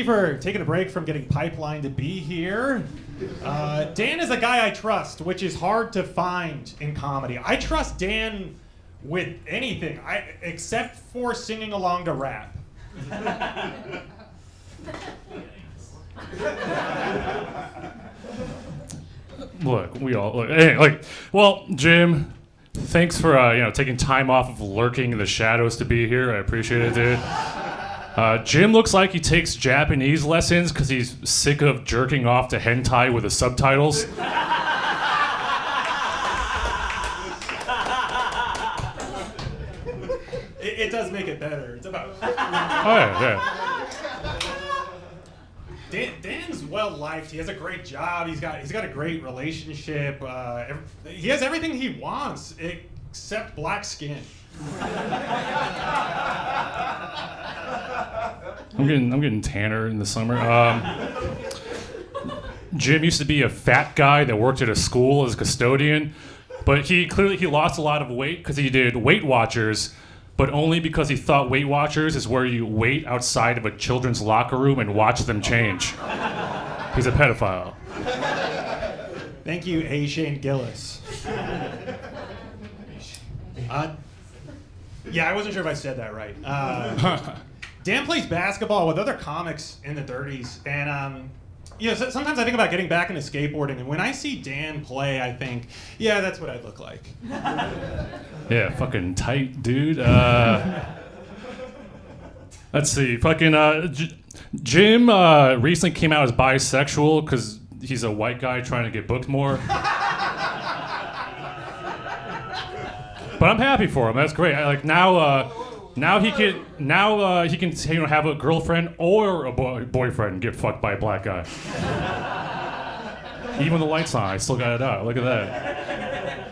you for taking a break from getting pipelined to be here. Dan is a guy I trust, which is hard to find in comedy. I trust Dan with anything, except for singing along to rap. Well, Jim, thanks for taking time off of lurking in the shadows to be here. I appreciate it, dude. Jim looks like he takes Japanese lessons because he's sick of jerking off to hentai with the subtitles. It does make it better. It's about. Oh yeah. Dan's well liked. He has a great job. He's got a great relationship. He has everything he wants except black skin. I'm getting tanner in the summer. Jim used to be a fat guy that worked at a school as a custodian, but he lost a lot of weight because he did Weight Watchers, but only because he thought Weight Watchers is where you wait outside of a children's locker room and watch them change. He's a pedophile. Thank you, A. Shane Gillis. Yeah, I wasn't sure if I said that right. Dan plays basketball with other comics in the 30s, and sometimes I think about getting back into skateboarding, and when I see Dan play, I think, yeah, that's what I'd look like. Yeah, fucking tight, dude. Let's see, Jim recently came out as bisexual because he's a white guy trying to get booked more. But I'm happy for him. That's great. Now he can have a girlfriend or a boyfriend and get fucked by a black guy. Even with the lights on, I still got it out. Look at that.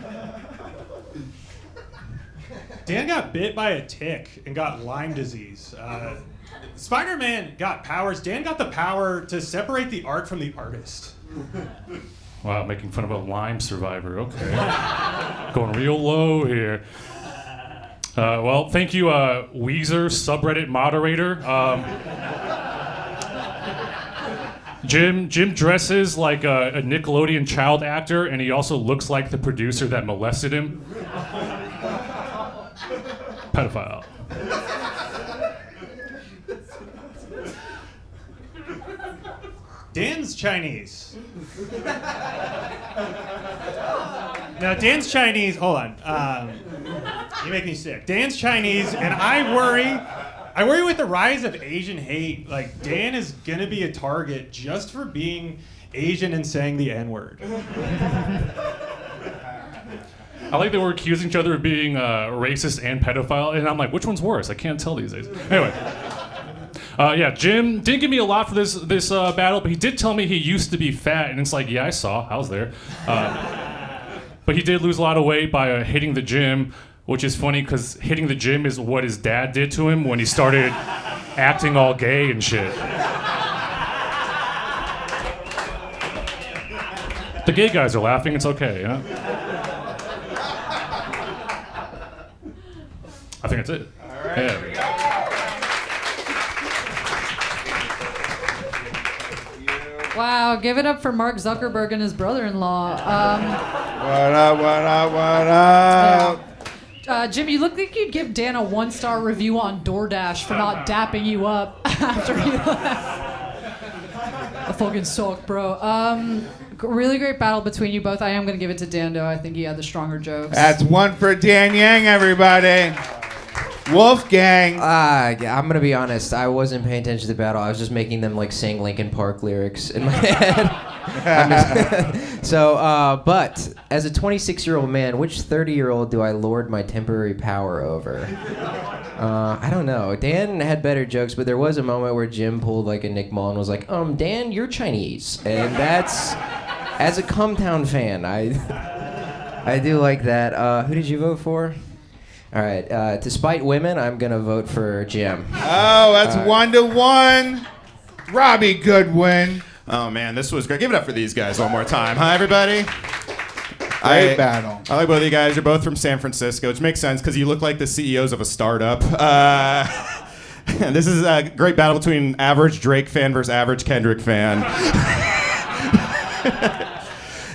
Dan got bit by a tick and got Lyme disease. Spider-Man got powers. Dan got the power to separate the art from the artist. Wow, making fun of a Lyme survivor. Okay. Going real low here. Well, thank you, Weezer subreddit moderator. Jim dresses like a Nickelodeon child actor, and he also looks like the producer that molested him. Pedophile. Dan's Chinese. Now, Dan's Chinese. Hold on. You make me sick. Dan's Chinese, and I worry with the rise of Asian hate. Like, Dan is gonna be a target just for being Asian and saying the N-word. I like that we're accusing each other of being racist and pedophile, and I'm like, which one's worse? I can't tell these days. Anyway. Jim didn't give me a lot for this battle, but he did tell me he used to be fat, and it's like, yeah, I was there. But he did lose a lot of weight by hitting the gym, which is funny because hitting the gym is what his dad did to him when he started acting all gay and shit. The gay guys are laughing, it's okay, yeah? I think that's it. All right. Yeah. Wow, give it up for Mark Zuckerberg and his brother-in-law. What up? Jim, you look like you'd give Dan a 1-star review on DoorDash for not dapping you up after he left. I fucking suck, bro. Really great battle between you both. I am going to give it to Dan, though. I think he had the stronger jokes. That's one for Dan Yang, everybody. Wolfgang. I'm gonna be honest. I wasn't paying attention to the battle. I was just making them like sing Linkin Park lyrics in my head. But as a 26-year-old man, which 30-year-old do I lord my temporary power over? I don't know. Dan had better jokes, but there was a moment where Jim pulled like a Nick Mullen and was like, Dan, you're Chinese, and that's as a Cumtown fan, I do like that. Who did you vote for? All right, to spite women, I'm going to vote for Jim. Oh, that's 1-1. Robbie Goodwin. Oh, man, this was great. Give it up for these guys one more time. Hi, everybody. Great battle. I like both of you guys. You're both from San Francisco, which makes sense because you look like the CEOs of a startup. This is a great battle between average Drake fan versus average Kendrick fan.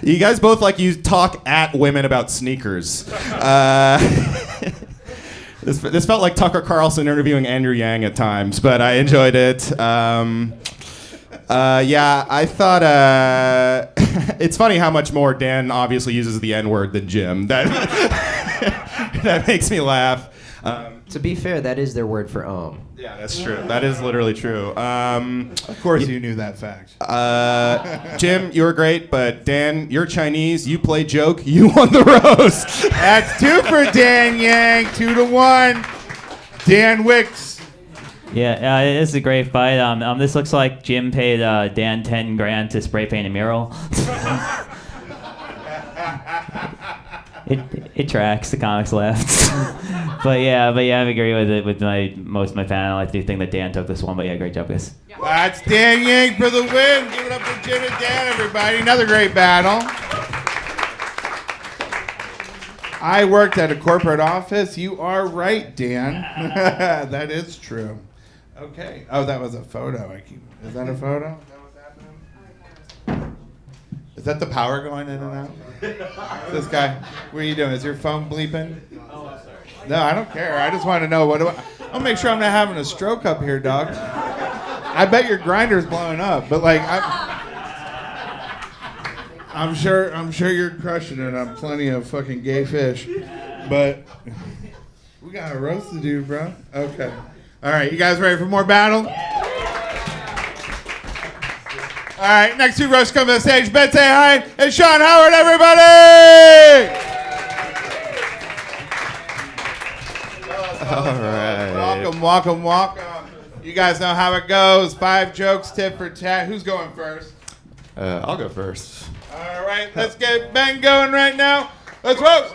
You guys both you talk at women about sneakers. This felt like Tucker Carlson interviewing Andrew Yang at times, but I enjoyed it. Yeah, I thought it's funny how much more Dan obviously uses the N-word than Jim. That makes me laugh. To be fair, that is their word for Yeah, that's true. That is literally true. Of course you knew that fact. Jim, you were great, but Dan, you're Chinese. You play joke. You won the roast. That's 2 for Dan Yang, 2-1. Dan Wickes. Yeah, this is a great fight. This looks like Jim paid Dan 10 grand to spray paint a mural. It tracks. The comics left. but yeah, I agree with it with most of my panel. I do think that Dan took this one, but yeah, great job, guys. That's Dan Yang for the win. Give it up for Jim and Dan, everybody. Another great battle. I worked at a corporate office. You are right, Dan. That is true. Okay. Oh, that was a photo. Is that a photo? Is that what's happening? Is that the power going in and out? This guy, what are you doing? Is your phone bleeping? Oh, I'm sorry. No, I don't care. I just want to know I'll make sure I'm not having a stroke up here, dog. I bet your grinder's blowing up, but I'm sure you're crushing it on plenty of fucking gay fish, but we got a roast to do, bro. Okay. All right, you guys ready for more battle? All right, next 2 roasts come to the stage. Ben Say Hi and Sean Howard, everybody! All right. Welcome. You guys know how it goes. 5 jokes, tit for tat. Who's going first? I'll go first. All right, let's get Ben going right now. Let's roast.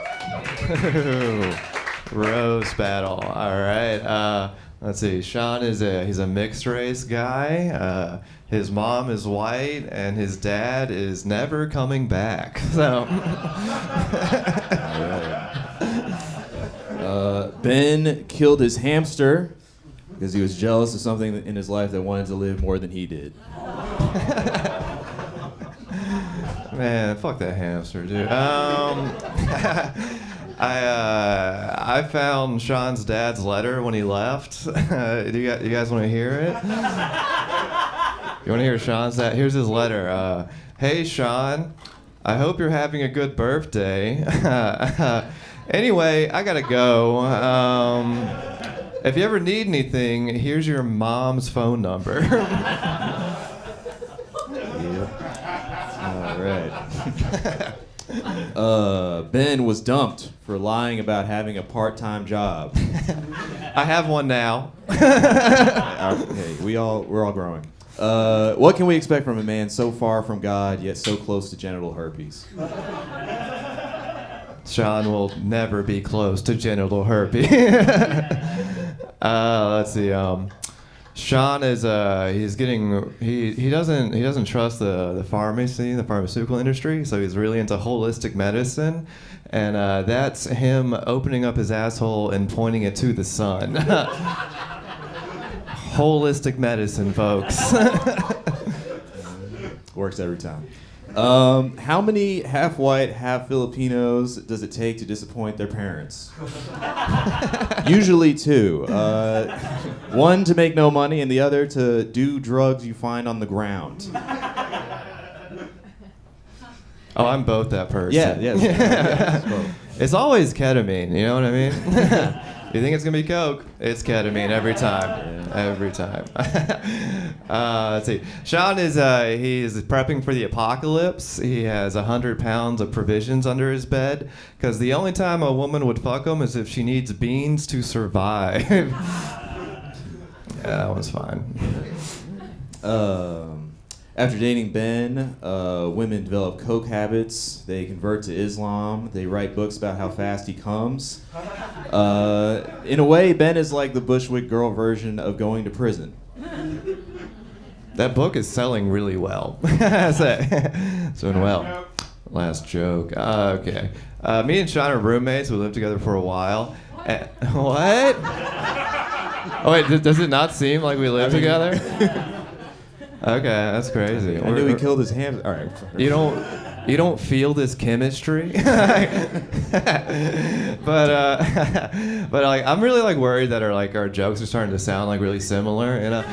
Roast battle. All right. Let's see. Sean he's a mixed race guy. His mom is white and his dad is never coming back. So. Ben killed his hamster because he was jealous of something in his life that wanted to live more than he did. Man, fuck that hamster, dude. I found Sean's dad's letter when he left. Do you guys want to hear it? You want to hear Sean's dad? Here's his letter. Hey, Sean. I hope you're having a good birthday. Anyway, I gotta go. If you ever need anything, here's your mom's phone number. All right. Ben was dumped for lying about having a part-time job. I have one now. Okay, we're all growing. What can we expect from a man so far from God yet so close to genital herpes? Sean will never be close to genital herpes. Let's see. Sean is he doesn't trust the pharmaceutical industry, so he's really into holistic medicine, and that's him opening up his asshole and pointing it to the sun. Holistic medicine, folks. Works every time. How many half-white, half-Filipinos does it take to disappoint their parents? Usually 2. One to make no money and the other to do drugs you find on the ground. Oh, I'm both that person. Yeah. It's always ketamine, you know what I mean? You think it's gonna be coke? It's ketamine every time. Every time. Let's see. Sean is he's prepping for the apocalypse. He has 100 pounds of provisions under his bed because the only time a woman would fuck him is if she needs beans to survive. Yeah, that one's fine. After dating Ben, women develop coke habits. They convert to Islam. They write books about how fast he comes. In a way, Ben is like the Bushwick girl version of going to prison. That book is selling really well. It's doing well. Last joke. Okay. Me and Sean are roommates. We lived together for a while. What? Oh wait, does it not seem like we live together? Okay, that's crazy. I knew he killed his ham. All right. You don't feel this chemistry, but like I'm really like worried that our jokes are starting to sound like really similar.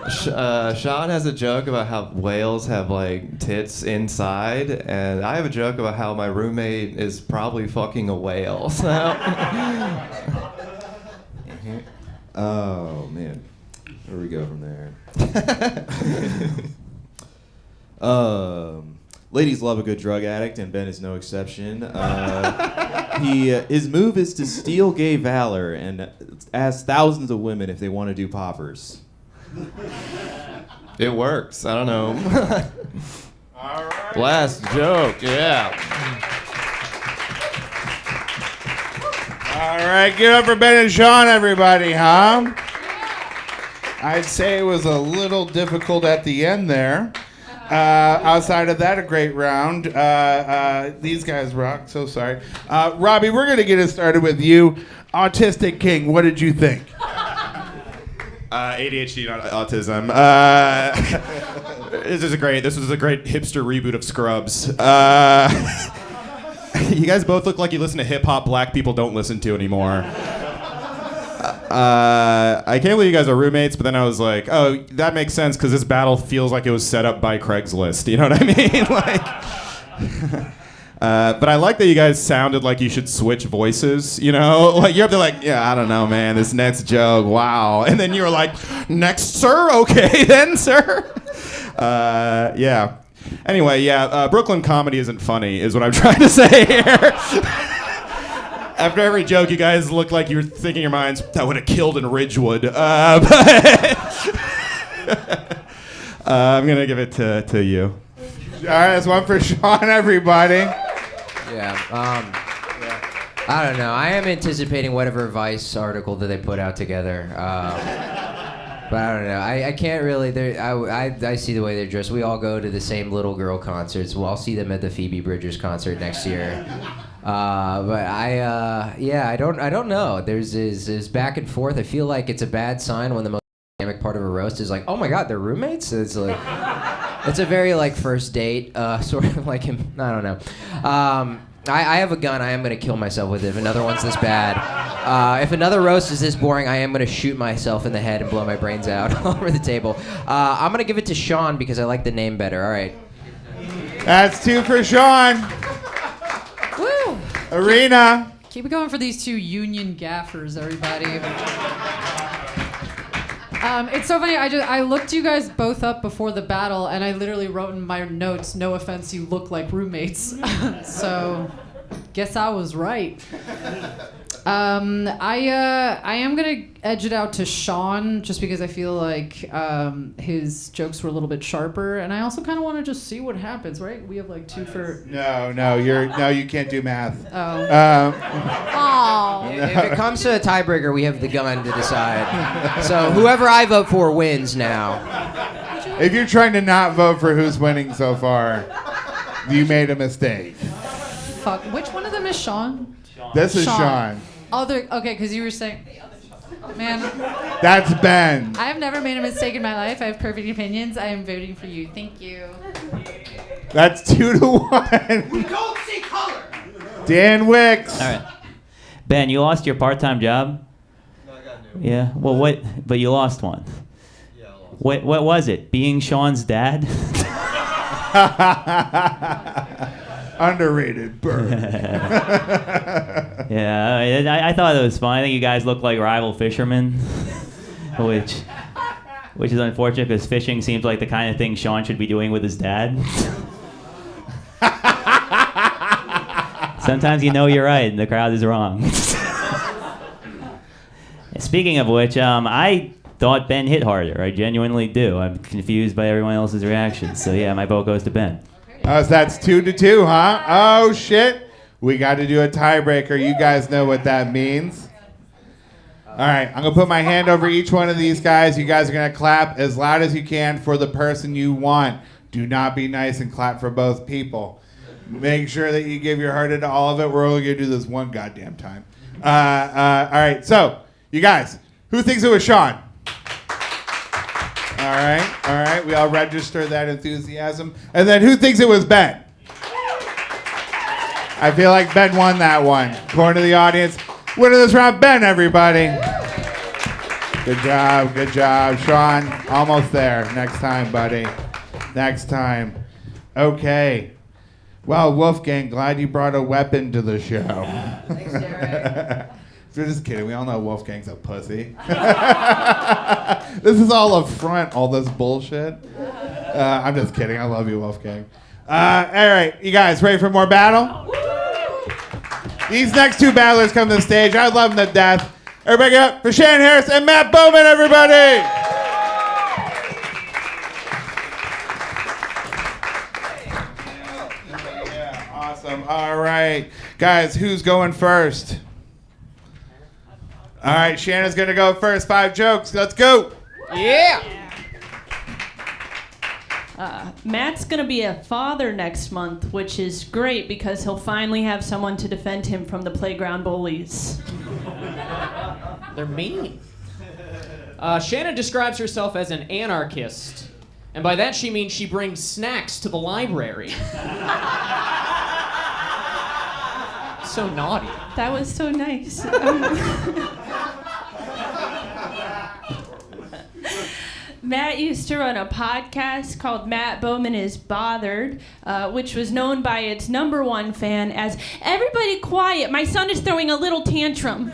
Sean has a joke about how whales have like tits inside, and I have a joke about how my roommate is probably fucking a whale. So. Oh man, where do we go from there? Ladies love a good drug addict, and Ben is no exception. His move is to steal gay valor and ask thousands of women if they want to do poppers. It works. I don't know. All right. Last joke, yeah. All right, give it up for Ben and Sean, everybody, huh? I'd say it was a little difficult at the end there. Outside of that, a great round. These guys rock, so sorry. Robbie, we're going to get it started with you. Autistic King, what did you think? ADHD, not autism. This was a great hipster reboot of Scrubs. You guys both look like you listen to hip hop black people don't listen to anymore. I can't believe you guys are roommates, but then I was like, oh, that makes sense because this battle feels like it was set up by Craigslist. You know what I mean? But I like that you guys sounded like you should switch voices. You know, like you're up there like, yeah, I don't know, man. This next joke, wow. And then you were like, next, sir. Okay, then, sir. Yeah. Anyway, yeah. Brooklyn comedy isn't funny, is what I'm trying to say here. After every joke, you guys look like you were thinking in your minds, that would have killed in Ridgewood. But I'm going to give it to you. All right, that's one for Sean, everybody. Yeah. I don't know. I am anticipating whatever Vice article that they put out together. But I don't know. I can't really. I see the way they're dressed. We all go to the same little girl concerts. Well, I'll see them at the Phoebe Bridgers concert next year. But I don't know. There's this back and forth. I feel like it's a bad sign when the most dynamic part of a roast is like, oh my God, they're roommates. It's like, it's a very like first date, sort of like him. I don't know. I have a gun. I am gonna kill myself with it if another one's this bad. If another roast is this boring, I am gonna shoot myself in the head and blow my brains out all over the table. I'm gonna give it to Sean because I like the name better. All right. That's two for Sean. Woo! Arena. Keep it going for these two union gaffers, everybody. It's so funny. I looked you guys both up before the battle, and I literally wrote in my notes, "No offense, you look like roommates." So, guess I was right. I am gonna edge it out to Sean just because I feel like his jokes were a little bit sharper, and I also kind of want to just see what happens. Right? We have like two for. No, you can't do math. Oh. If it comes to a tiebreaker, we have the gun to decide. So whoever I vote for wins now. If you're trying to not vote for who's winning so far, you made a mistake. Fuck. Which one of them is Sean? This is Sean. Okay, because you were saying, man. That's Ben. I have never made a mistake in my life. I have perfect opinions. I am voting for you. Thank you. That's 2-1. We don't see color. Dan Wickes. All right. Ben, you lost your part-time job? No, I got a new one. Yeah. Well, what? But you lost one. Yeah, I lost. What was it? Being Sean's dad? Underrated bird. Yeah, I thought it was fun. I think you guys look like rival fishermen, which is unfortunate because fishing seems like the kind of thing Sean should be doing with his dad. Sometimes you know you're right and the crowd is wrong. Speaking of which, I thought Ben hit harder. I genuinely do. I'm confused by everyone else's reactions. So yeah, my vote goes to Ben. So that's 2-2, huh? Oh shit. We got to do a tiebreaker. You guys know what that means. All right, I'm going to put my hand over each one of these guys. You guys are going to clap as loud as you can for the person you want. Do not be nice and clap for both people. Make sure that you give your heart into all of it. We're only going to do this one goddamn time. All right, so you guys, Who thinks it was Sean? All right. We all register that enthusiasm. And then who thinks it was Ben? I feel like Ben won that one. According to the audience, winner of this round, Ben, everybody. Good job. Sean, almost there. Next time, buddy. Next time. Okay. Well, Wolfgang, glad you brought a weapon to the show. Thanks, Derek. We're just kidding. We all know Wolfgang's a pussy. This is all a front, all this bullshit. I'm just kidding. I love you, Wolfgang. All right. You guys ready for more battle? These next two battlers come to the stage. I love them to death. Everybody get up for Shannon Harris and Matt Bowman, everybody! Yeah, awesome. All right. Guys, who's going first? All right, Shannon's going to go first. 5 jokes. Let's go. Yeah. Matt's going to be a father next month, which is great because he'll finally have someone to defend him from the playground bullies. They're mean. Shannon describes herself as an anarchist, and by that she means she brings snacks to the library. So naughty. That was so nice. Matt used to run a podcast called Matt Bowman is Bothered, which was known by its #1 fan as "Everybody quiet, my son is throwing a little tantrum."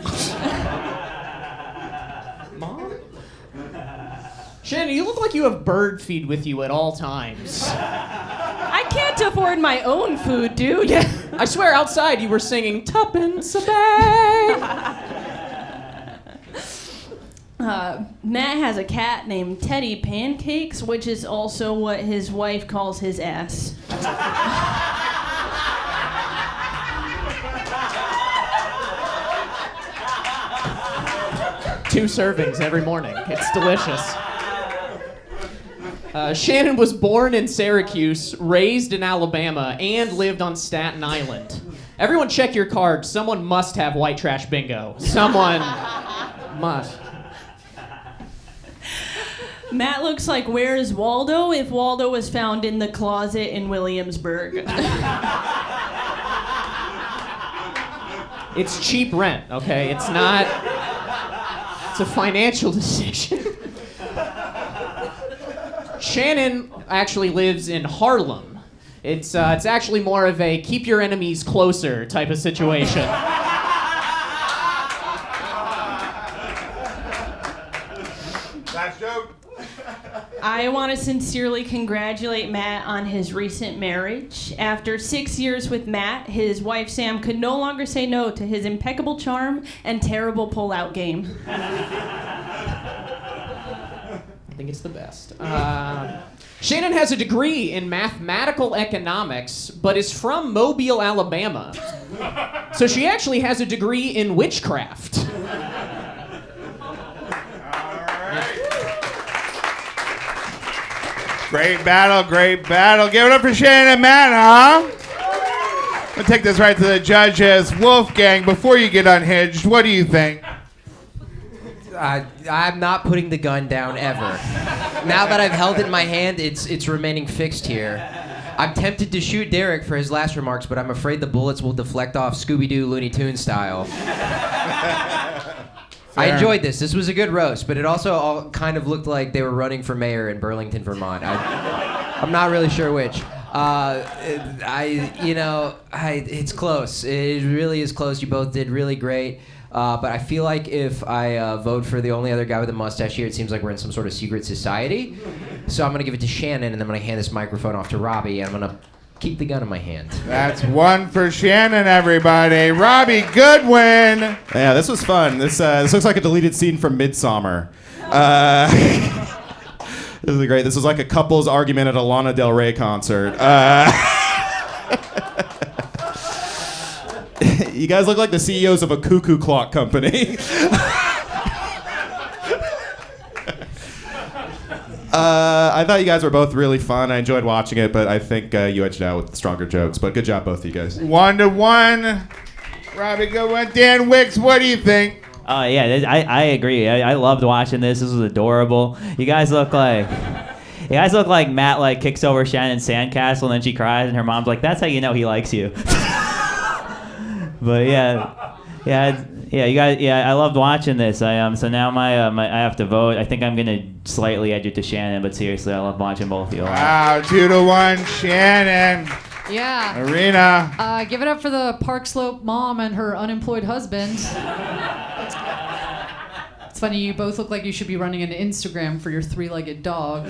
Mom? Shannon, you look like you have bird feed with you at all times. I can't afford my own food, dude. I swear outside you were singing "Tuppence a bag." Matt has a cat named Teddy Pancakes, which is also what his wife calls his ass. 2 servings every morning. It's delicious. Shannon was born in Syracuse, raised in Alabama, and lived on Staten Island. Everyone check your cards. Someone must have white trash bingo. Someone must. Matt looks like Where is Waldo if Waldo was found in the closet in Williamsburg. It's cheap rent, okay? It's not... It's a financial decision. Shannon actually lives in Harlem. It's actually more of a keep your enemies closer type of situation. Last joke. I want to sincerely congratulate Matt on his recent marriage. After 6 years with Matt, his wife Sam could no longer say no to his impeccable charm and terrible pull-out game. I think it's the best. Shannon has a degree in mathematical economics, but is from Mobile, Alabama. So she actually has a degree in witchcraft. Great battle. Give it up for Shannon and Matt, huh? We'll take this right to the judges. Wolfgang, before you get unhinged, what do you think? I'm not putting the gun down ever. Now that I've held it in my hand, it's remaining fixed here. I'm tempted to shoot Derek for his last remarks, but I'm afraid the bullets will deflect off Scooby-Doo Looney Tunes style. I enjoyed this. This was a good roast, but it also all kind of looked like they were running for mayor in Burlington, Vermont. I'm not really sure which. It's close. It really is close. You both did really great. But I feel like if I vote for the only other guy with a mustache here, it seems like we're in some sort of secret society. So I'm going to give it to Shannon, and then I'm going to hand this microphone off to Robbie, and I'm going to keep the gun in my hand. That's 1 for Shannon, everybody. Robbie Goodwin. Yeah, this was fun. This looks like a deleted scene from Midsommar. This is great. This was like a couple's argument at a Lana Del Rey concert. You guys look like the CEOs of a cuckoo clock company. I thought you guys were both really fun. I enjoyed watching it, but I think you edged out with stronger jokes. But good job, both of you guys. 1-1. Robbie Goodwin. Dan Wickes, what do you think? Oh yeah, I agree. I loved watching this. This was adorable. You guys look like Matt like kicks over Shannon's sandcastle and then she cries and her mom's like, "That's how you know he likes you." But yeah, you guys. Yeah, I loved watching this. So now my I have to vote. I think I'm gonna slightly edge it to Shannon, but seriously, I love watching both of you. Wow, 2-1, Shannon. Yeah. Arena. Give it up for the Park Slope mom and her unemployed husband. It's funny, you both look like you should be running an Instagram for your three-legged dog.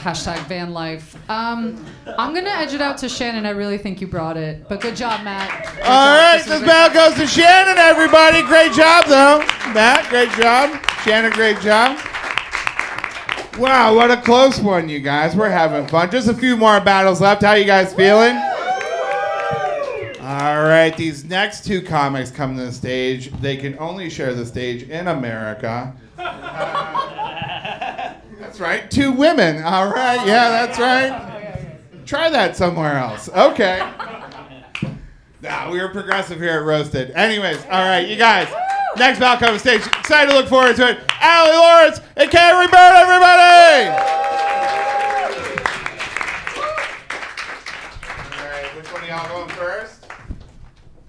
Hashtag van life. I'm gonna edge it out to Shannon. I really think you brought it. But good job, Matt. Good All job. right, this bell goes to Shannon, everybody. Great job, though. Matt, great job. Shannon, great job. Wow, what a close one, you guys. We're having fun. Just a few more battles left. How you guys feeling? All right, these next two comics come to the stage. They can only share the stage in America. That's right, two women. All right, yeah, that's right. Try that somewhere else. Okay. Nah, we were progressive here at Roasted. Anyways, all right, you guys. Next battle comes to the stage. Excited to look forward to it. Allie Lawrence and Carrie Bird, everybody! All right, which one of y'all going first?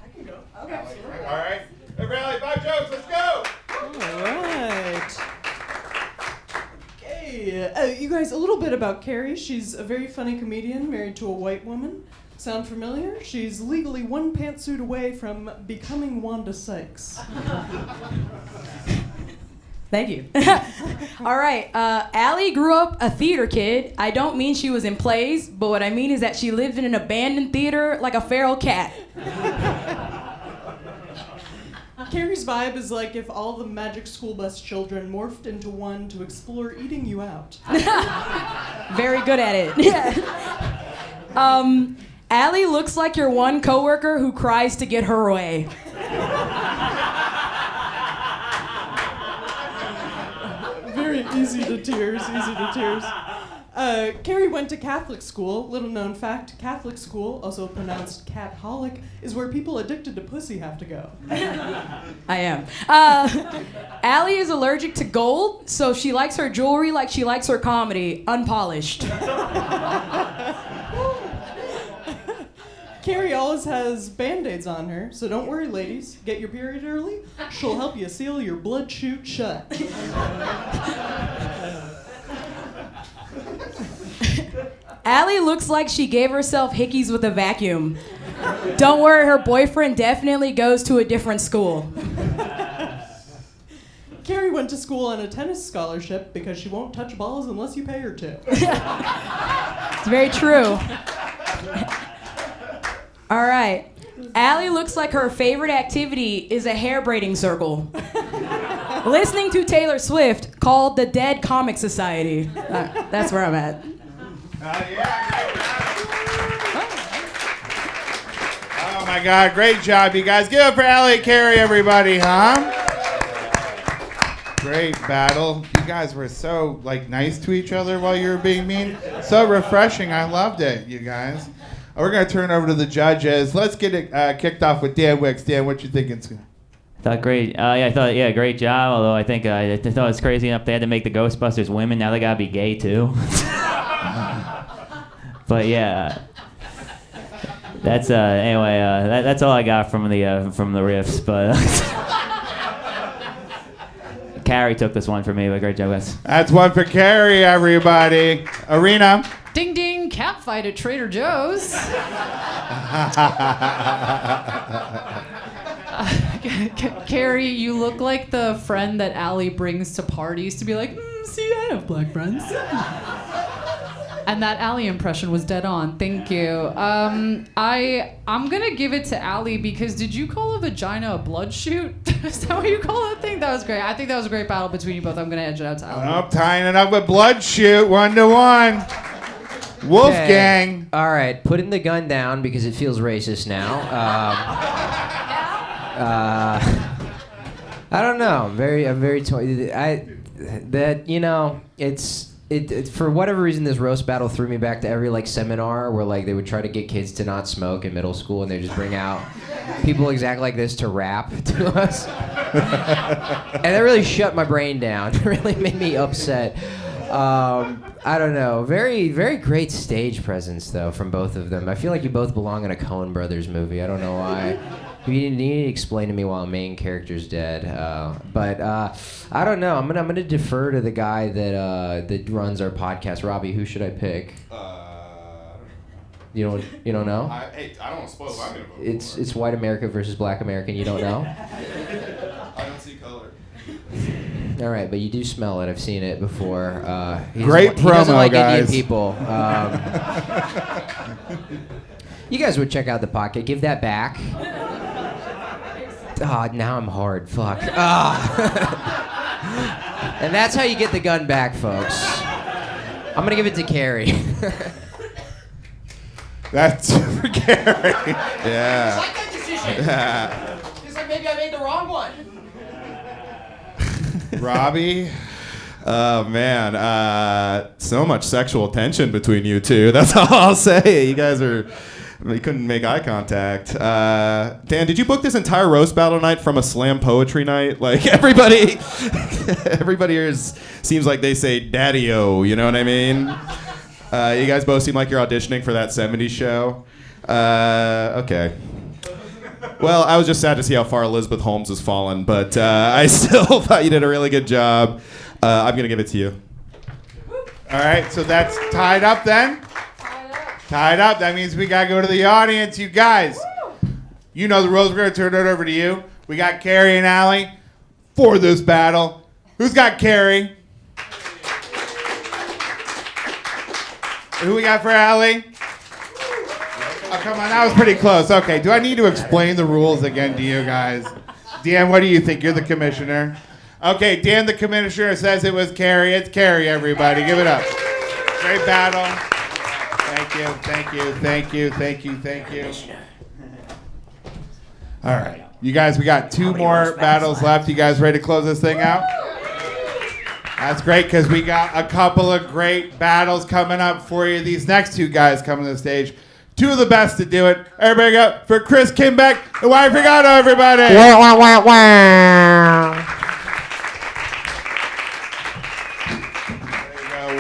I can go. Okay. All right. Everybody, 5 jokes, let's go! All right. Okay. You guys, a little bit about Carrie. She's a very funny comedian married to a white woman. Sound familiar? She's legally one pantsuit away from becoming Wanda Sykes. Thank you. All right. Allie grew up a theater kid. I don't mean she was in plays, but what I mean is that she lived in an abandoned theater like a feral cat. Carrie's vibe is like if all the Magic School Bus children morphed into one to explore eating you out. Very good at it. Yeah. Allie looks like your one coworker who cries to get her way. Very easy to tears, easy to tears. Carrie went to Catholic school. Little known fact, Catholic school, also pronounced cat-holic, is where people addicted to pussy have to go. I am. Allie is allergic to gold, so she likes her jewelry like she likes her comedy, unpolished. Carrie always has Band-Aids on her, so don't worry, ladies. Get your period early. She'll help you seal your blood chute shut. Allie looks like she gave herself hickeys with a vacuum. Don't worry, her boyfriend definitely goes to a different school. Carrie went to school on a tennis scholarship because she won't touch balls unless you pay her to. It's very true. All right. Allie looks like her favorite activity is a hair braiding circle. Listening to Taylor Swift, called the Dead Comic Society. That's where I'm at. Oh my God, great job, you guys. Give it up for Allie and Carrie, everybody, huh? Great battle. You guys were so nice to each other while you were being mean. So refreshing. I loved it, you guys. We're going to turn it over to the judges. Let's get it kicked off with Dan Wickes. Dan, what you thinking? Thought great. Great job. Although I think I thought it was crazy enough they had to make the Ghostbusters women. Now they gotta be gay too. But yeah, that's anyway. That's all I got from the riffs. But Carrie took this one for me. But great job, guys. That's one for Carrie, everybody. Arena. Ding ding, cat fight at Trader Joe's. Carrie, you look like the friend that Allie brings to parties to be like, see, I have black friends. And that Allie impression was dead on. Thank you. I'm gonna give it to Allie because did you call a vagina a blood chute? Is that what you call that thing? That was great. I think that was a great battle between you both. I'm gonna edge it out to Allie. Oh, tying it up with blood chute, 1-1. Wolfgang. Okay. All right, putting the gun down because it feels racist now. I don't know. I'm very torn. It's for whatever reason, this roast battle threw me back to every like seminar where like they would try to get kids to not smoke in middle school, and they just bring out people exactly like this to rap to us, and that really shut my brain down. It really made me upset. I don't know. Very, very great stage presence though from both of them. I feel like you both belong in a Coen Brothers movie. I don't know why. You need to explain to me why a main character's dead. But I don't know. I'm gonna defer to the guy that runs our podcast. Robbie, who should I pick? You don't know? I don't want to spoil what I'm gonna vote for. It's white America versus black America. And you don't know? I don't see color. All right, but you do smell it. I've seen it before. Great he doesn't promo, like guys. Indian people. You guys would check out the pocket. Give that back. Now I'm hard. Fuck. And that's how you get the gun back, folks. I'm gonna give it to Carrie. That's for Carrie. Yeah. like that decision. Yeah. It's like maybe I made the wrong one. Robbie. Oh man, so much sexual tension between you two. That's all I'll say. You guys couldn't make eye contact. Dan, did you book this entire roast battle night from a slam poetry night? Like everybody here seems like they say daddy-o, you know what I mean? You guys both seem like you're auditioning for that 70s show. Okay. Well, I was just sad to see how far Elizabeth Holmes has fallen, but I still thought you did a really good job. I'm going to give it to you. All right, so that's tied up then. Tied up. That means we got to go to the audience. You guys, you know the rules. We're going to turn it over to you. We got Carrie and Allie for this battle. Who's got Carrie? Who we got for Allie? Oh, come on. That was pretty close. Okay, do I need to explain the rules again to you guys? Dan, what do you think? You're the commissioner. Okay, Dan, the commissioner, says it was Carrie. It's Carrie, everybody. Give it up. Great battle. Thank you, thank you, thank you, thank you, thank you. All right. You guys, we got two more battles left. You guys ready to close this thing out? That's great, because we got a couple of great battles coming up for you. These next two guys coming to the stage. Two of the best to do it. Everybody go for Chris Kimbeck and Why Forgot everybody.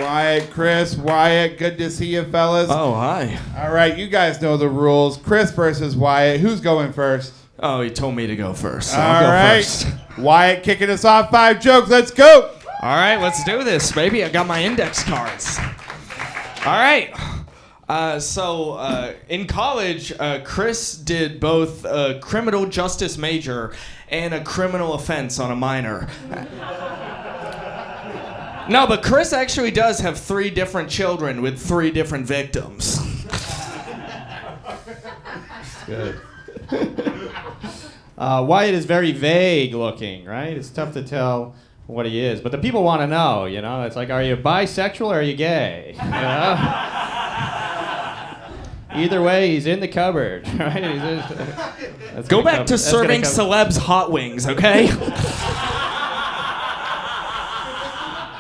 Wyatt, Chris, Wyatt, good to see you, fellas. Oh, hi. All right, you guys know the rules. Chris versus Wyatt. Who's going first? Oh, he told me to go first. So All I'll go right. first. Wyatt kicking us off. 5 jokes. Let's go. All right, let's do this, baby. I got my index cards. All right. So in college, Chris did both a criminal justice major and a criminal offense on a minor. No, but Chris actually does have 3 different children with 3 different victims. Good. Wyatt is very vague looking, right? It's tough to tell what he is, but the people want to know, you know? It's like, are you bisexual or are you gay? You know? Either way, he's in the cupboard, right? Go back to serving celebs hot wings, okay?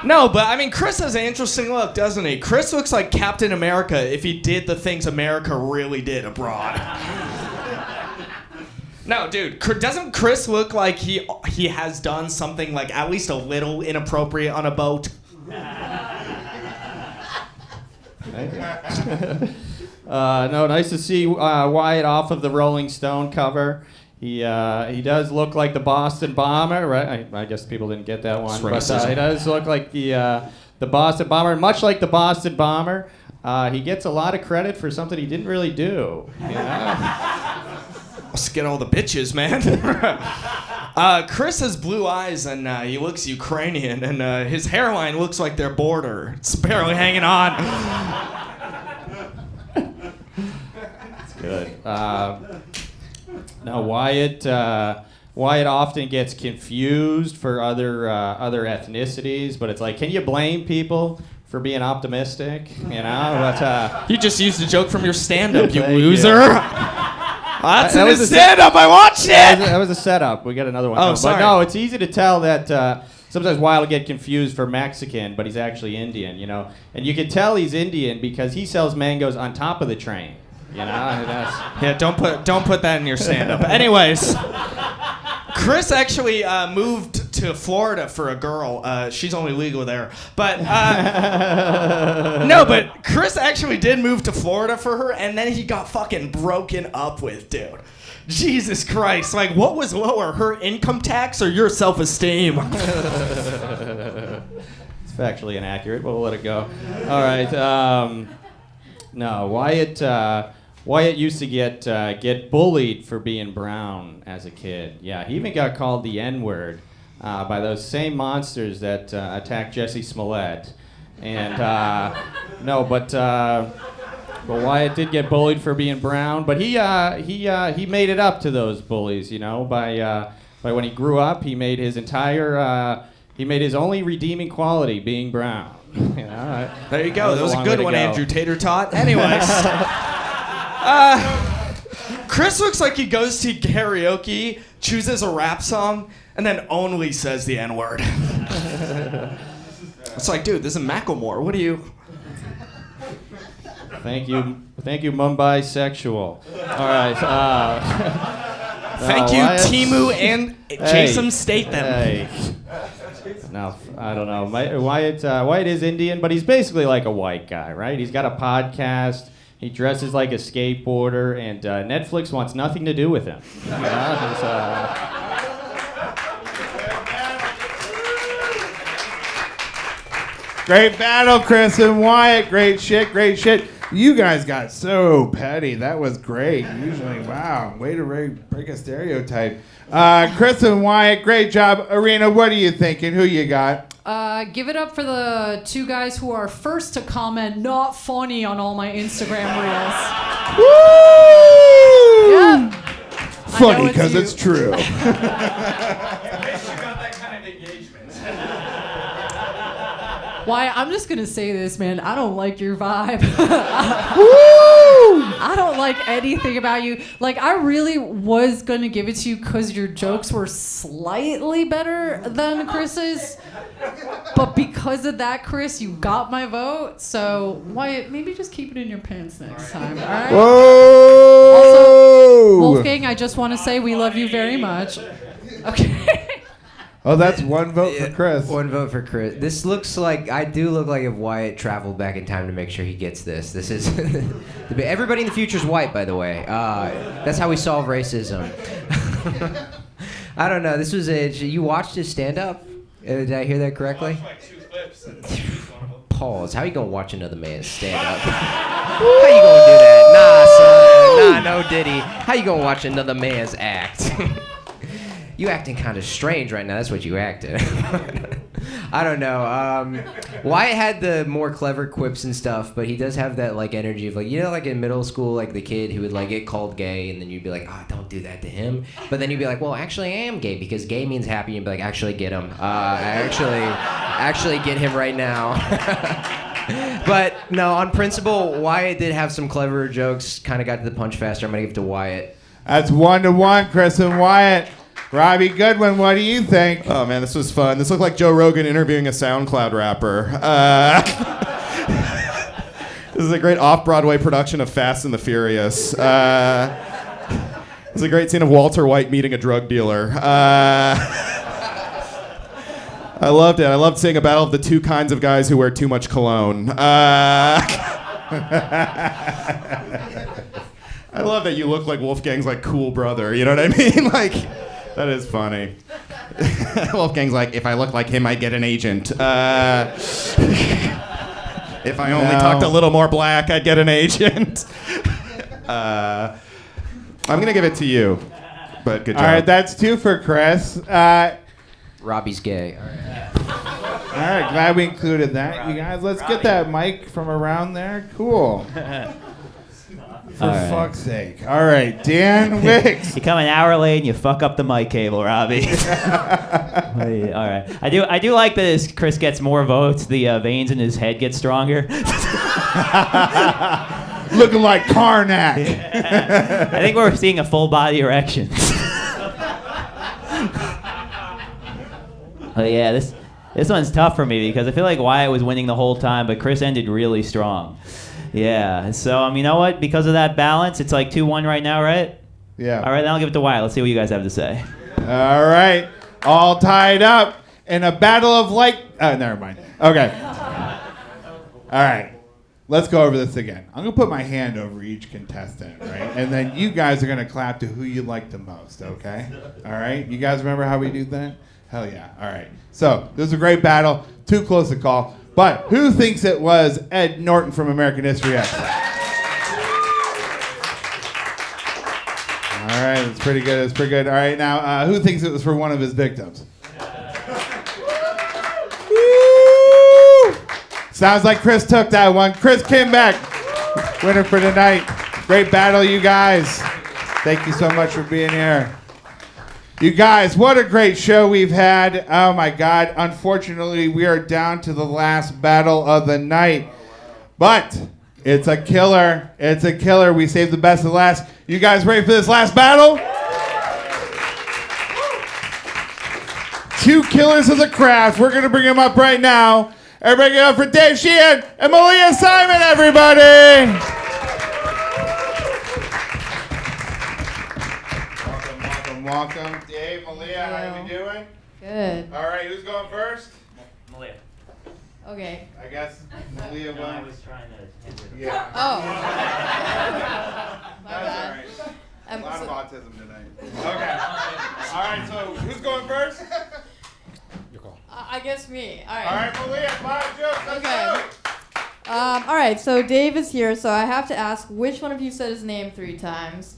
No, but I mean, Chris has an interesting look, doesn't he? Chris looks like Captain America if he did the things America really did abroad. No, dude, doesn't Chris look like he has done something like at least a little inappropriate on a boat? No, nice to see Wyatt off of the Rolling Stone cover. He does look like the Boston Bomber, right? I guess people didn't get that one, but he does look like the Boston Bomber. Much like the Boston Bomber, he gets a lot of credit for something he didn't really do. You know? Let's get all the bitches, man. Chris has blue eyes and he looks Ukrainian, and his hairline looks like their border. It's barely hanging on. That's good. Now Wyatt often gets confused for other ethnicities, but it's like, can you blame people for being optimistic? You know, but you just used a joke from your stand-up, you Thank loser. you. That's a stand-up. I watched it. That was a setup. We got another one. Oh, no, sorry. But no, it's easy to tell that sometimes Wyatt will get confused for Mexican, but he's actually Indian, you know. And you can tell he's Indian because he sells mangoes on top of the train. You know, yeah. Don't put that in your stand-up. Anyways, Chris actually moved to Florida for a girl. She's only legal there, but no. But Chris actually did move to Florida for her, and then he got fucking broken up with, dude. Jesus Christ! Like, what was lower, her income tax or your self-esteem? It's factually inaccurate, but we'll let it go. All right. No, Wyatt used to get bullied for being brown as a kid. Yeah, he even got called the N-word by those same monsters that attacked Jesse Smollett. And but Wyatt did get bullied for being brown. But he made it up to those bullies, you know, by when he grew up, he made his only redeeming quality being brown. You know, there you go. That was a good one, Andrew Tater Tot. Anyways. Chris looks like he goes to karaoke, chooses a rap song, and then only says the N-word. It's like, dude, this is Macklemore. What do you... Thank you, Mumbai Sexual. All right. Thank you, Timu and Jason Statham. Hey. No, I don't know. Wyatt is Indian, but he's basically like a white guy, right? He's got a podcast. He dresses like a skateboarder, and Netflix wants nothing to do with him. Great battle, Chris and Wyatt. Great shit. You guys got so petty. That was great. Usually, wow, way to break a stereotype. Chris and Wyatt, great job. Arena, what are you thinking? Who you got? Give it up for the two guys who are first to comment "not funny" on all my Instagram reels. Woo! Yeah. Funny because it's true. Why? I'm just gonna say this, man. I don't like your vibe. I don't like anything about you. Like, I really was gonna give it to you because your jokes were slightly better than Chris's. But because of that, Chris, you got my vote. So, Wyatt, maybe just keep it in your pants next time, all right? Whoa! Also, Wolfgang, I just want to say we love you very much. Okay. Oh, that's one vote for Chris. One vote for Chris. This looks like, I do look like if Wyatt traveled back in time to make sure he gets this. This is, everybody in the future is white, by the way. That's how we solve racism. I don't know, this was you watched his stand-up? Did I hear that correctly? I watched like 2 clips. Pause. How you gonna watch another man stand up? How you gonna do that? Nah, son. Nah, no Diddy. How you gonna watch another man's act? You acting kind of strange right now. That's what you acted. I don't know. Wyatt had the more clever quips and stuff, but he does have that like energy of like, you know, like in middle school, like the kid who would like get called gay, and then you'd be like, oh, don't do that to him. But then you'd be like, well, actually, I am gay because gay means happy. And you'd be like, actually, get him. Actually, get him right now. But no, on principle, Wyatt did have some clever jokes. Kind of got to the punch faster. I'm gonna give it to Wyatt. That's 1-1, Chris and Wyatt. Robbie Goodwin, what do you think? Oh man, this was fun. This looked like Joe Rogan interviewing a SoundCloud rapper. This is a great off-Broadway production of Fast and the Furious. This is a great scene of Walter White meeting a drug dealer. I loved it. I loved seeing a battle of the two kinds of guys who wear too much cologne. I love that you look like Wolfgang's like cool brother. You know what I mean? Like, that is funny. Wolfgang's like, if I look like him, I get an agent. If I only talked a little more black, I'd get an agent. I'm gonna give it to you, but good job. All right, that's 2 for Chris. Robbie's gay. All right, glad we included that, you guys. Let's get that mic from around there. Cool. For fuck's sake. All right, Dan Wickes. You come an hour late and you fuck up the mic cable, Robbie. All right. I do like that as Chris gets more votes, the veins in his head get stronger. Looking like Karnak. I think we're seeing a full body erection. Oh yeah, This one's tough for me because I feel like Wyatt was winning the whole time, but Chris ended really strong. Yeah. So you know what? Because of that balance, it's like 2-1 right now, right? Yeah. All right, then I'll give it to Wyatt. Let's see what you guys have to say. All right. All tied up in a battle of never mind. Okay. All right. Let's go over this again. I'm going to put my hand over each contestant, right? And then you guys are going to clap to who you like the most, okay? All right? You guys remember how we do that? Hell yeah. All right. So, this was a great battle. Too close to call. But who thinks it was Ed Norton from American History X? All right. That's pretty good. That's pretty good. All right. Now, who thinks it was for one of his victims? Sounds like Chris took that one. Chris came back. Winner for tonight. Great battle, you guys. Thank you so much for being here. You guys, what a great show we've had. Oh my God. Unfortunately, we are down to the last battle of the night. But it's a killer. It's a killer. We saved the best for last. You guys ready for this last battle? Two killers of the craft. We're going to bring them up right now. Everybody get up for Dave Sheehan and Malia Simon, everybody! Welcome. Dave, Malia, how are we doing? Good. All right, who's going first? Malia. Okay. I guess Malia won. I was trying to handle it. Yeah. Oh. My That's bad. all right. A lot of autism tonight. Okay. All right, so who's going first? I guess me. All right. All right, Malia, 5 jokes. Let's go. All right, so Dave is here, so I have to ask which one of you said his name 3 times?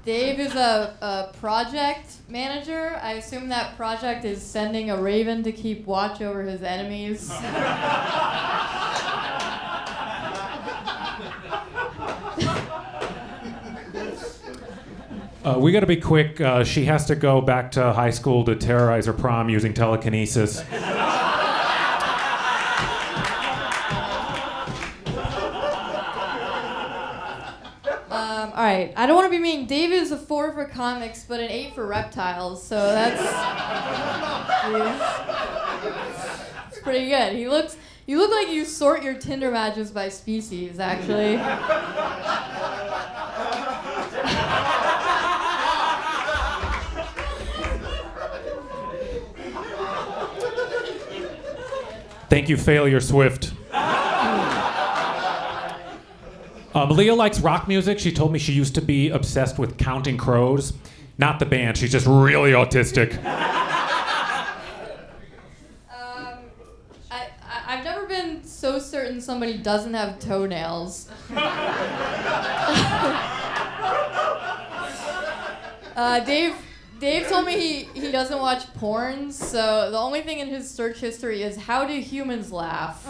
Dave is a project manager. I assume that project is sending a raven to keep watch over his enemies. We got to be quick. She has to go back to high school to terrorize her prom using telekinesis. All right, I don't want to be mean. Dave is a 4 for comics, but an 8 for reptiles, so that's it's pretty good. You look like you sort your Tinder matches by species, actually. Thank you, Failure Swift. Malia likes rock music. She told me she used to be obsessed with Counting Crows. Not the band, she's just really autistic. I've never been so certain somebody doesn't have toenails. Dave told me he doesn't watch porn, so the only thing in his search history is how do humans laugh?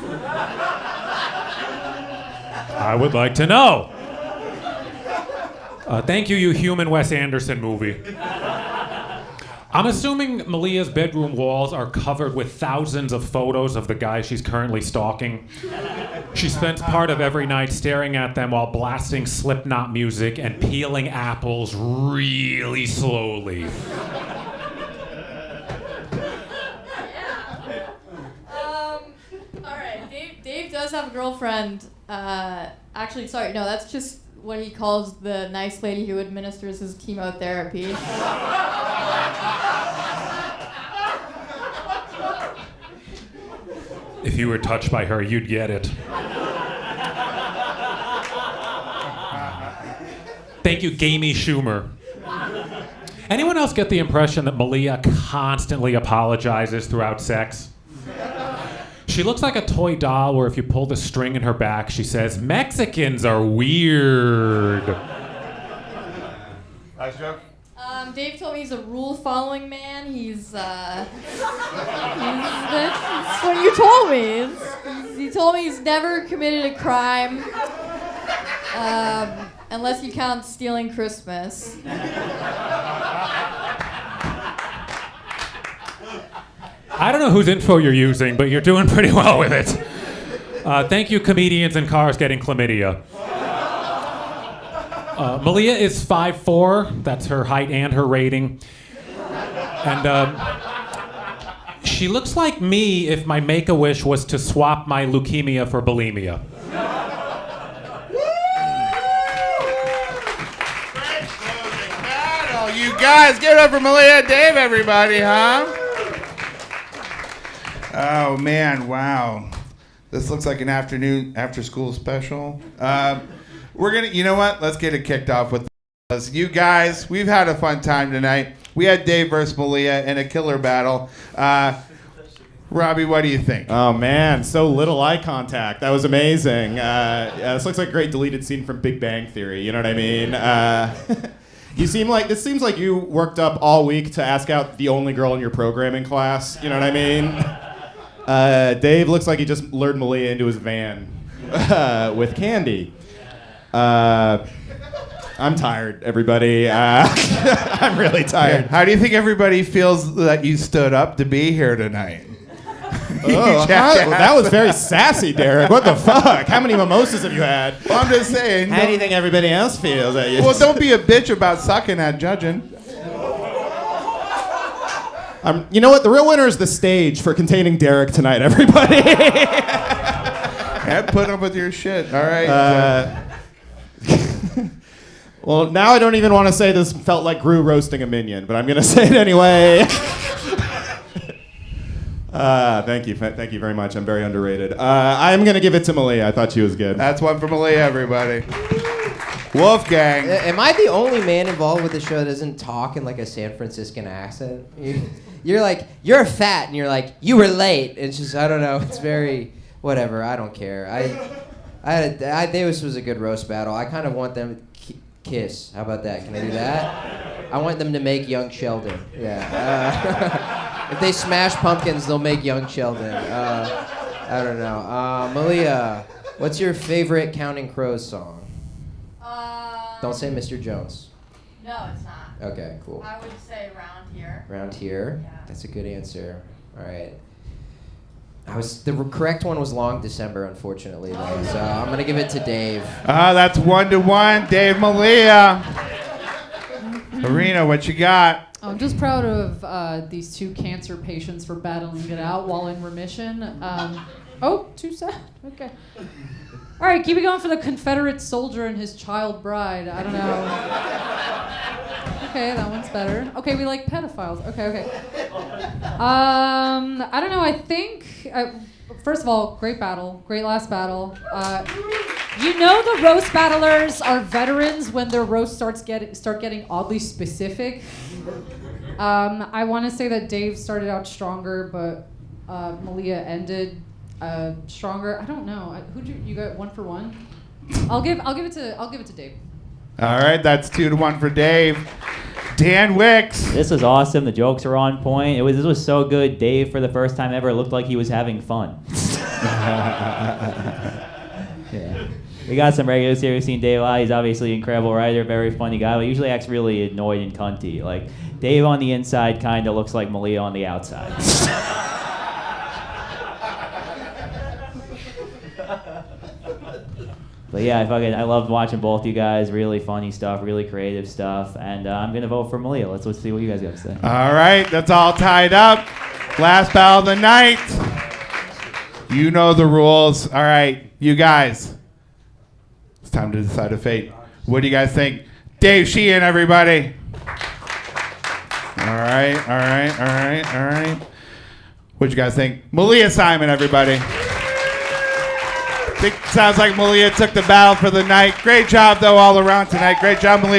I would like to know. Thank you, you human Wes Anderson movie. I'm assuming Malia's bedroom walls are covered with thousands of photos of the guy she's currently stalking. She spends part of every night staring at them while blasting Slipknot music and peeling apples really slowly. Dave does have a girlfriend. Actually, sorry, no, that's just what he calls the nice lady who administers his chemotherapy. If you were touched by her, you'd get it. Thank you, Gamey Schumer. Anyone else get the impression that Malia constantly apologizes throughout sex? She looks like a toy doll where if you pull the string in her back, she says, "Mexicans are weird." Last joke? Dave told me he's a rule-following man. That's what you told me. He told me he's never committed a crime, unless you count stealing Christmas. I don't know whose info you're using, but you're doing pretty well with it. Thank you, comedians in cars getting chlamydia. Malia is 5'4", that's her height and her rating. And she looks like me if my Make-A-Wish was to swap my leukemia for bulimia. You guys, give it up for Malia and Dave, everybody, huh? Oh, man, wow. This looks like an after-school special. We're going to, you know what? Let's get it kicked off with this. You guys, we've had a fun time tonight. We had Dave versus Malia in a killer battle. Robbie, what do you think? Oh, man, so little eye contact. That was amazing. This looks like a great deleted scene from Big Bang Theory. You know what I mean? This seems like you worked up all week to ask out the only girl in your programming class. You know what I mean? Dave looks like he just lured Malia into his van with candy. I'm tired, everybody. I'm really tired. How do you think everybody feels that you stood up to be here tonight? Oh, that was very sassy, Derek. What the fuck? How many mimosas have you had? Well, I'm just saying. How do you think everybody else feels? Well, don't be a bitch about sucking at judging. You know what? The real winner is the stage for containing Derek tonight, everybody. Yeah, put up with your shit. All right. Well, now I don't even want to say this felt like Gru roasting a minion, but I'm going to say it anyway. Thank you very much. I'm very underrated. I'm going to give it to Malia. I thought she was good. That's one for Malia, everybody. Wolfgang. Am I the only man involved with the show that doesn't talk in like a San Franciscan accent? You're like, you're fat, and you're like, you were late. It's just, I don't know. It's very, whatever. I don't care. This was a good roast battle. I kind of want them to kiss. How about that? Can I do that? I want them to make young Sheldon. Yeah. If they smash pumpkins, they'll make young Sheldon. I don't know. Malia, what's your favorite Counting Crows song? Don't say Mr. Jones. No, it's not. Okay, cool. I would say Round Here. Round Here? Yeah. That's a good answer. All right. The correct one was Long December, unfortunately, though. So I'm going to give it to Dave. That's 1-1. Dave, Malia. Arena, what you got? I'm just proud of these two cancer patients for battling it out while in remission. Too sad. Okay. All right, keep it going for the Confederate soldier and his child bride. I don't know. Okay, that one's better. Okay, we like pedophiles. Okay. I don't know. I think, first of all, great battle. Great last battle. You know the roast battlers are veterans when their roast start getting oddly specific. I want to say that Dave started out stronger, but Malia ended stronger. I don't know. You got 1 for 1? I'll give it to Dave. All right, that's 2-1 for Dave. Dan Wickes. This was awesome. The jokes were on point. This was so good. Dave, for the first time ever, looked like he was having fun. Yeah. We got some regulars here who've seen Dave a lot. He's obviously an incredible writer, very funny guy, but usually acts really annoyed and cunty. Like, Dave on the inside kind of looks like Malia on the outside. But yeah, I loved watching both you guys. Really funny stuff, really creative stuff, and I'm gonna vote for Malia. Let's see what you guys got to say. All right, that's all tied up. Last battle of the night. You know the rules. All right, you guys. It's time to decide a fate. What do you guys think? Dave Sheehan, everybody. All right. What do you guys think? Malia Simon, everybody. Sounds like Malia took the battle for the night. Great job, though, all around tonight. Great job, Malia.